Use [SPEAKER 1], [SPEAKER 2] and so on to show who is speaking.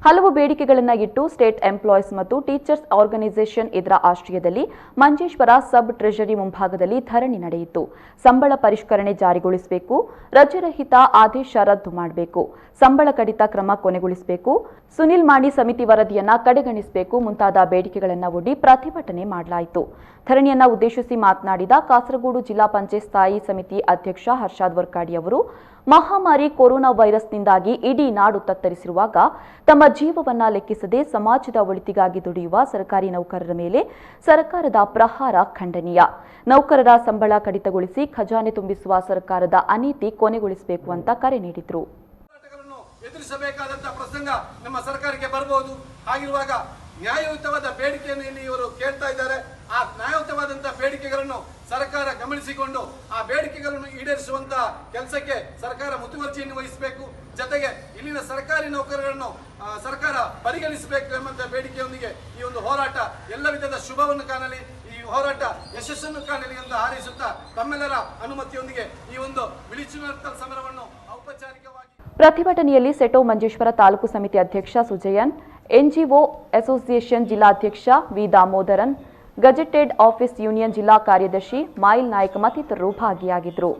[SPEAKER 1] ಹಲವು ಬೇಡಿಕೆಗಳನ್ನು ಇಟ್ಟು ಸ್ಟೇಟ್ ಎಂಪ್ಲಾಯೀಸ್ ಮತ್ತು ಟೀಚರ್ಸ್ ಆರ್ಗನೈಸೇಷನ್ ಇದರ ಆಶ್ರಯದಲ್ಲಿ ಮಂಜೇಶ್ವರ ಸಬ್ ಟ್ರೆಜರಿ ಮುಂಭಾಗದಲ್ಲಿ ಧರಣಿ ನಡೆಯಿತು. ಸಂಬಳ ಪರಿಷ್ಕರಣೆ ಜಾರಿಗೊಳಿಸಬೇಕು, ರಜೆರಹಿತ ಆದೇಶ ರದ್ದು ಮಾಡಬೇಕು, ಸಂಬಳ ಕಡಿತ ಕ್ರಮ ಕೊನೆಗೊಳಿಸಬೇಕು, ಸುನಿಲ್ ಮಾಣಿ ಸಮಿತಿ ವರದಿಯನ್ನ ಕಡೆಗಣಿಸಬೇಕು ಮುಂತಾದ ಬೇಡಿಕೆಗಳನ್ನು ಒಡ್ಡಿ ಪ್ರತಿಭಟನೆ ಮಾಡಲಾಯಿತು. ಧರಣಿಯನ್ನ ಉದ್ದೇಶಿಸಿ ಮಾತನಾಡಿದ ಕಾಸರಗೋಡು ಜಿಲ್ಲಾ ಪಂಚಾಯತ್ ಸ್ಥಾಯಿ ಸಮಿತಿ ಅಧ್ಯಕ್ಷ ಹರ್ಷಾದ್ ವರ್ಕಾಡಿ ಅವರು, ಮಹಾಮಾರಿ ಕೊರೋನಾ ವೈರಸ್ನಿಂದಾಗಿ ಇಡೀ ನಾಡು ತತ್ತರಿಸಿರುವಾಗ ತಮ್ಮ ಜೀವವನ್ನ ಲೆಕ್ಕಿಸದೆ ಸಮಾಜದ ಒಳಿತಿಗಾಗಿ ದುಡಿಯುವ ಸರ್ಕಾರಿ ನೌಕರರ ಮೇಲೆ ಸರ್ಕಾರದ ಪ್ರಹಾರ ಖಂಡನೀಯ. ನೌಕರರ ಸಂಬಳ ಕಡಿತಗೊಳಿಸಿ ಖಜಾನೆ ತುಂಬಿಸುವ ಸರ್ಕಾರದ ಅನೀತಿ ಕೊನೆಗೊಳಿಸಬೇಕು ಅಂತ ಕರೆ ನೀಡಿದರು.
[SPEAKER 2] ಎದುರಿಸಬೇಕಾದಂತಹ ಪ್ರಸಂಗ ನಮ್ಮ ಸರ್ಕಾರಕ್ಕೆ ಬರಬಹುದು. ಹಾಗಿರುವಾಗ ನ್ಯಾಯಯುತವಾದ ಬೇಡಿಕೆಯನ್ನು ಇಲ್ಲಿ ಇವರು ಕೇಳ್ತಾ ಇದ್ದಾರೆ. ಆ ನ್ಯಾಯಯುತವಾದಂತಹ ಬೇಡಿಕೆಗಳನ್ನು ಸರ್ಕಾರ ಗಮನಿಸಿಕೊಂಡು ಆ ಬೇಡಿಕೆಗಳನ್ನು ಈಡೇರಿಸುವಂತಹ ಕೆಲಸಕ್ಕೆ ಸರ್ಕಾರ ಮುತುವರ್ಜಿಯನ್ನು ವಹಿಸಬೇಕು. ಜೊತೆಗೆ ಇಲ್ಲಿನ ಸರ್ಕಾರಿ ನೌಕರರನ್ನು ಸರ್ಕಾರ ಪರಿಗಣಿಸಬೇಕು ಎಂಬಂತಹ ಬೇಡಿಕೆಯೊಂದಿಗೆ ಈ ಒಂದು ಹೋರಾಟ ಎಲ್ಲ ವಿಧದ ಶುಭವನ್ನು ಕಾಣಲಿ, ಈ ಹೋರಾಟ ಯಶಸ್ಸನ್ನು ಕಾಣಲಿ ಎಂದು ಹಾರೈಸುತ್ತಾ ತಮ್ಮೆಲ್ಲರ ಅನುಮತಿಯೊಂದಿಗೆ ಈ ಒಂದು ಬಿಳಿಚುನರ್ತಲ್ ಸಮರವನ್ನು ಔಪಚಾರಿಕವಾಗಿ
[SPEAKER 1] ಪ್ರತಿಭಟನೆಯಲ್ಲಿ ಸೆಟೋ ಮಂಜೇಶ್ವರ ತಾಲೂಕು ಸಮಿತಿ ಅಧ್ಯಕ್ಷ ಸುಜಯನ್, ಎನ್ಜಿಒ ಅಸೋಸಿಯೇಷನ್ ಜಿಲ್ಲಾಧ್ಯಕ್ಷ ವಿ ದಾಮೋದರನ್, ಗಜೆಟೆಡ್ ಆಫೀಸ್ ಯೂನಿಯನ್ ಜಿಲ್ಲಾ ಕಾರ್ಯದರ್ಶಿ ಮಾಯಿಲ್ ನಾಯ್ಕ್ ಮತ್ತಿತರರು ಭಾಗಿಯಾಗಿದ್ದರು.